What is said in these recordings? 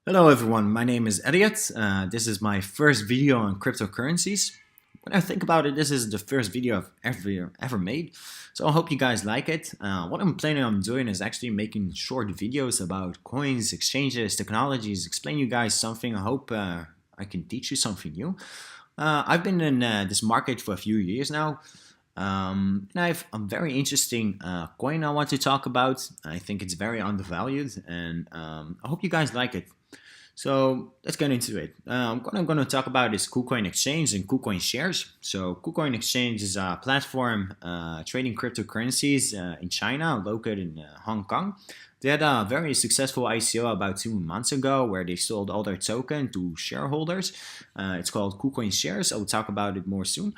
Hello everyone, my name is Elliot. This is my first video on cryptocurrencies. When I think about it, this is the first video I've ever made, so I hope you guys like it. What I'm planning on doing is actually making short videos about coins, exchanges, technologies, explain you guys something. I hope I can teach you something new. I've been in this market for a few years now, and I have a very interesting coin I want to talk about. I think it's very undervalued, and I hope you guys like it. So let's get into it. What I'm going to talk about is KuCoin Exchange and KuCoin shares. So KuCoin Exchange is a platform trading cryptocurrencies in China, located in Hong Kong. They had a very successful ICO about 2 months ago where they sold all their token to shareholders. It's called KuCoin Shares. I'll talk about it more soon.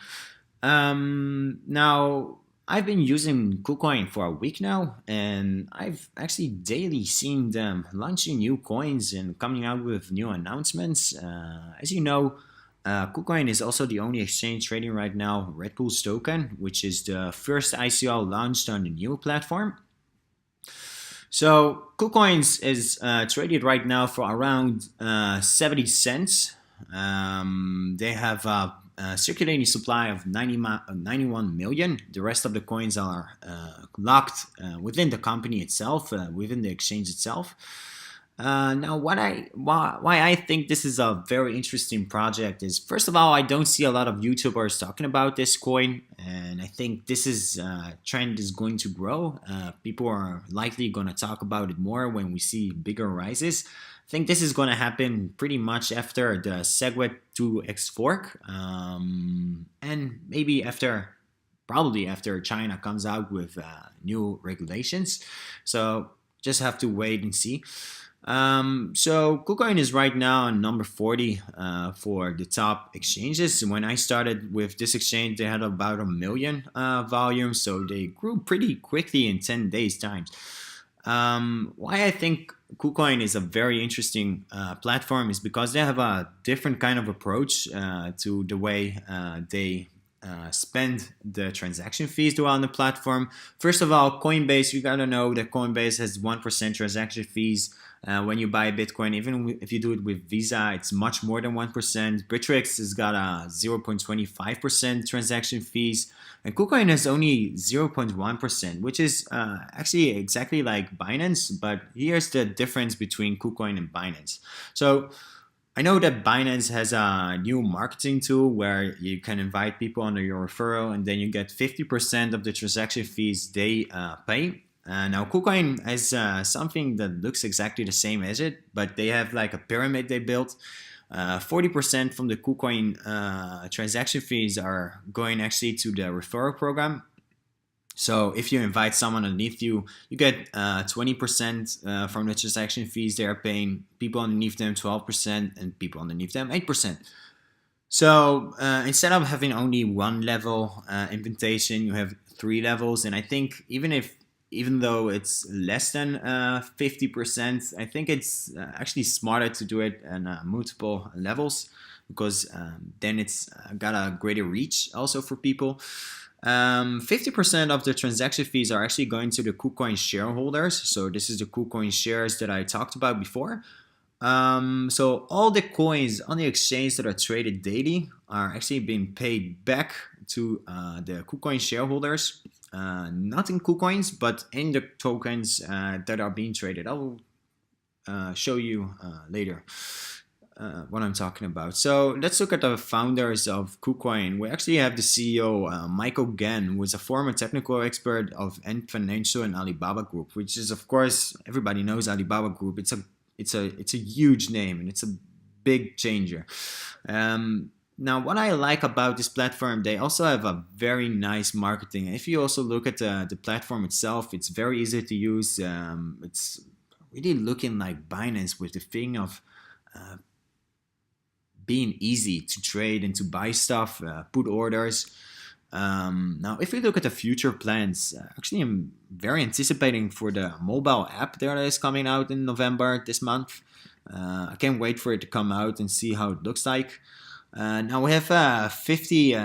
Now, I've been using KuCoin for a week now, and I've actually daily seen them launching new coins and coming out with new announcements. As you know, KuCoin is also the only exchange trading right now Red Bull's token, which is the first ICO launched on the new platform. So KuCoins is traded right now for around 70 cents. They have a circulating supply of 91 million. The rest of the coins are locked within the company itself, within the exchange itself. Now, why I think this is a very interesting project is, first of all, I don't see a lot of YouTubers talking about this coin, and I think this is trend is going to grow. People are likely going to talk about it more when we see bigger rises. I think this is going to happen pretty much after the SegWit 2x fork, and maybe probably after China comes out with new regulations. So just have to wait and see. So KuCoin is right now on number 40 for the top exchanges. When I started with this exchange, they had about a million volume, so they grew pretty quickly in 10 days time. Why I think KuCoin is a very interesting platform is because they have a different kind of approach to the way they spend the transaction fees on the platform. First of all, Coinbase, you gotta know that Coinbase has 1% transaction fees when you buy Bitcoin. Even if you do it with Visa, it's much more than 1%. Bittrex has got a 0.25% transaction fees. And KuCoin has only 0.1%, which is actually exactly like Binance, but here's the difference between KuCoin and Binance. So I know that Binance has a new marketing tool where you can invite people under your referral and then you get 50% of the transaction fees they pay. Now, KuCoin has something that looks exactly the same as it, but they have like a pyramid they built. 40% from the KuCoin transaction fees are going actually to the referral program. So if you invite someone underneath you, you get 20% from the transaction fees they are paying. People underneath them 12%, and people underneath them 8%. So instead of having only one level invitation, you have three levels. And I think even though it's less than 50%, I think it's actually smarter to do it in multiple levels because then it's got a greater reach also for people. 50% of the transaction fees are actually going to the KuCoin shareholders. So this is the KuCoin shares that I talked about before. So all the coins on the exchange that are traded daily are actually being paid back to the KuCoin shareholders. Not in KuCoins, but in the tokens that are being traded. I will show you later what I'm talking about. So let's look at the founders of KuCoin. We actually have the CEO, Michael Gan, who is a former technical expert of Ant Financial and Alibaba Group, which is, of course, everybody knows Alibaba Group. It's a huge name and it's a big changer. Now, what I like about this platform, they also have a very nice marketing. If you also look at the platform itself, it's very easy to use. It's really looking like Binance with the thing of being easy to trade and to buy stuff, put orders. Now, if we look at the future plans, actually, I'm very anticipating for the mobile app that is coming out in November this month. I can't wait for it to come out and see how it looks like. Now we have 50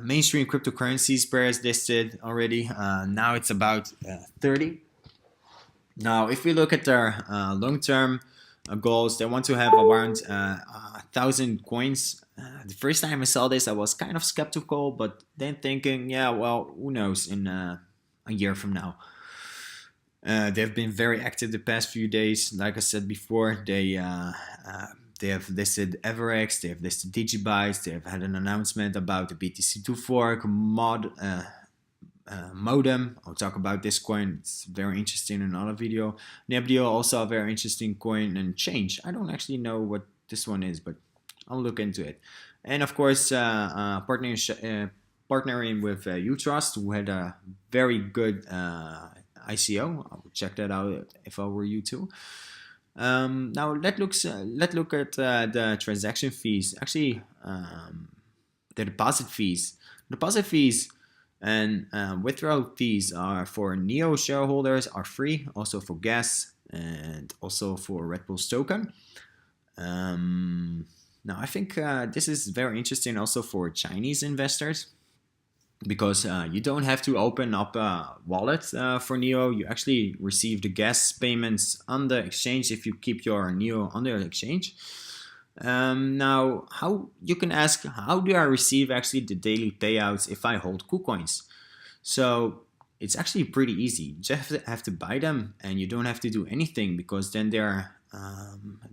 mainstream cryptocurrencies pairs listed already. Now it's about 30. Now, if we look at their long-term goals. They want to have around 1,000 coins. The first time I saw this, I was kind of skeptical, but then thinking, yeah, well, who knows in a year from now. They've been very active the past few days. Like I said before, they have listed Everex, they have listed Digibytes, they have had an announcement about the BTC2 fork modem. I'll talk about this coin. It's very interesting in another video. Nebula also a very interesting coin, and Change. I don't actually know what this one is, but I'll look into it. And of course, partnering with Utrust, who had a very good ICO. I would check that out if I were you too. Now let's look at the transaction fees. Actually, the deposit fees. Deposit fees and withdrawal fees are for Neo shareholders are free, also for gas and also for Red Bull's token. Now I think this is very interesting also for Chinese investors, because you don't have to open up a wallet for Neo. You actually receive the gas payments on the exchange if you keep your Neo on the exchange. Now, how you can ask, how do I receive actually the daily payouts if I hold KuCoins? So it's actually pretty easy. You just have to buy them, and you don't have to do anything, because then their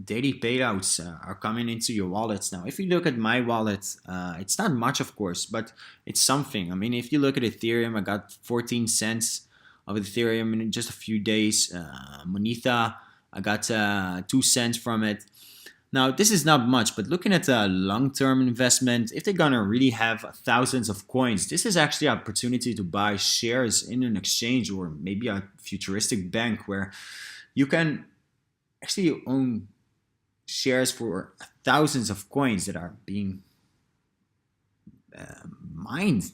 daily payouts are coming into your wallets. Now, if you look at my wallet, it's not much, of course, but it's something. I mean, if you look at Ethereum, I got 14 cents of Ethereum in just a few days. Moneta, I got 2 cents from it. Now, this is not much, but looking at a long-term investment, if they're gonna really have thousands of coins, this is actually an opportunity to buy shares in an exchange, or maybe a futuristic bank, where you can actually own shares for thousands of coins that are being mined.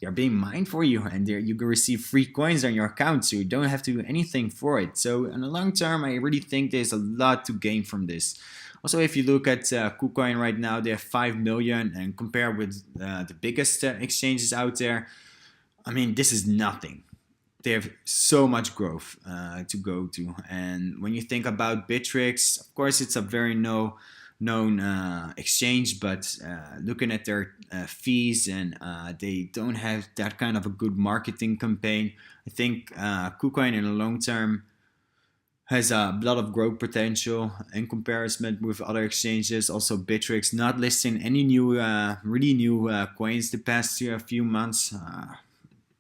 They're being mined for you, and you can receive free coins on your account, so you don't have to do anything for it. So in the long term, I really think there's a lot to gain from this. Also, if you look at KuCoin right now, they have 5 million, and compare with the biggest exchanges out there, I mean, this is nothing. They have so much growth to go to. And when you think about Bittrex, of course, it's a very known exchange, but looking at their fees, and they don't have that kind of a good marketing campaign. I think KuCoin in the long term has a lot of growth potential in comparison with other exchanges. Also, Bittrex not listing any new, really new coins the past few months.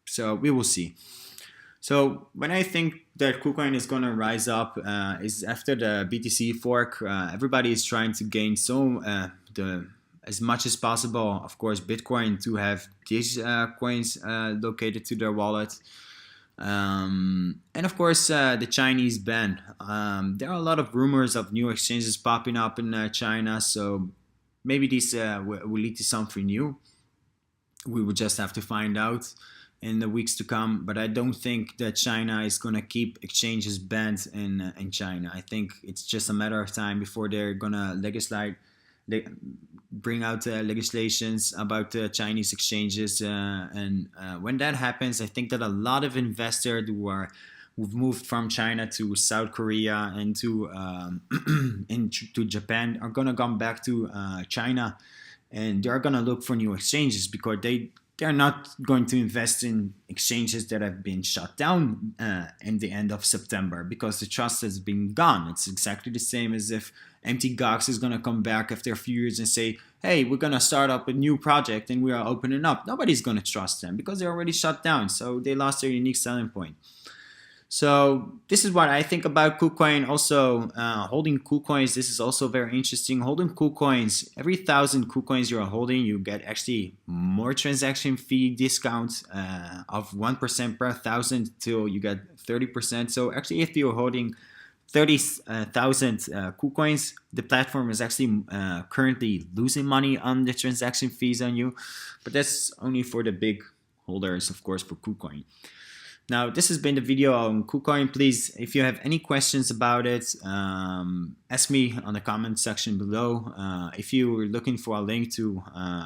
So we will see. So when I think that KuCoin is going to rise up is after the BTC fork. Everybody is trying to gain as much as possible, of course, Bitcoin, to have these coins located to their wallet. And of course, the Chinese ban. There are a lot of rumors of new exchanges popping up in China, so maybe this will lead to something new. We will just have to find out in the weeks to come, but I don't think that China is going to keep exchanges banned in China. I think it's just a matter of time before they're going to bring out legislations about Chinese exchanges, and when that happens, I think that a lot of investors who've moved from China to South Korea and to to Japan are going to come back to China, and they're going to look for new exchanges, because they're not going to invest in exchanges that have been shut down in the end of September, because the trust has been gone. It's exactly the same as if Mt. Gox is going to come back after a few years and say, hey, we're going to start up a new project and we are opening up. Nobody's going to trust them, because they're already shut down. So they lost their unique selling point. So this is what I think about KuCoin. Also, holding KuCoins, this is also very interesting. Holding KuCoins, every 1,000 KuCoins you're holding, you get actually more transaction fee discounts of 1% per 1,000 till you get 30%. So actually, if you're holding 30,000 KuCoins, the platform is actually currently losing money on the transaction fees on you. But that's only for the big holders, of course, for KuCoin. Now, this has been the video on KuCoin. Please, if you have any questions about it, ask me on the comment section below. If you're looking for a link to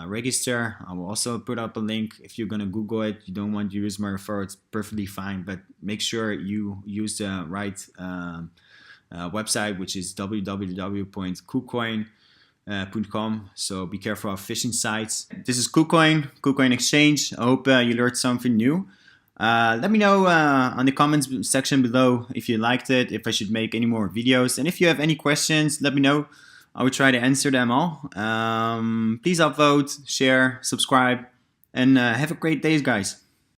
register, I will also put up a link. If you're going to Google it, you don't want to use my referral, it's perfectly fine. But make sure you use the right website, which is www.KuCoin.com. So be careful of phishing sites. This is KuCoin Exchange. I hope you learned something new. Let me know on the comments section below if you liked it, if I should make any more videos. And if you have any questions, let me know. I will try to answer them all. Please upvote, share, subscribe, and have a great day, guys.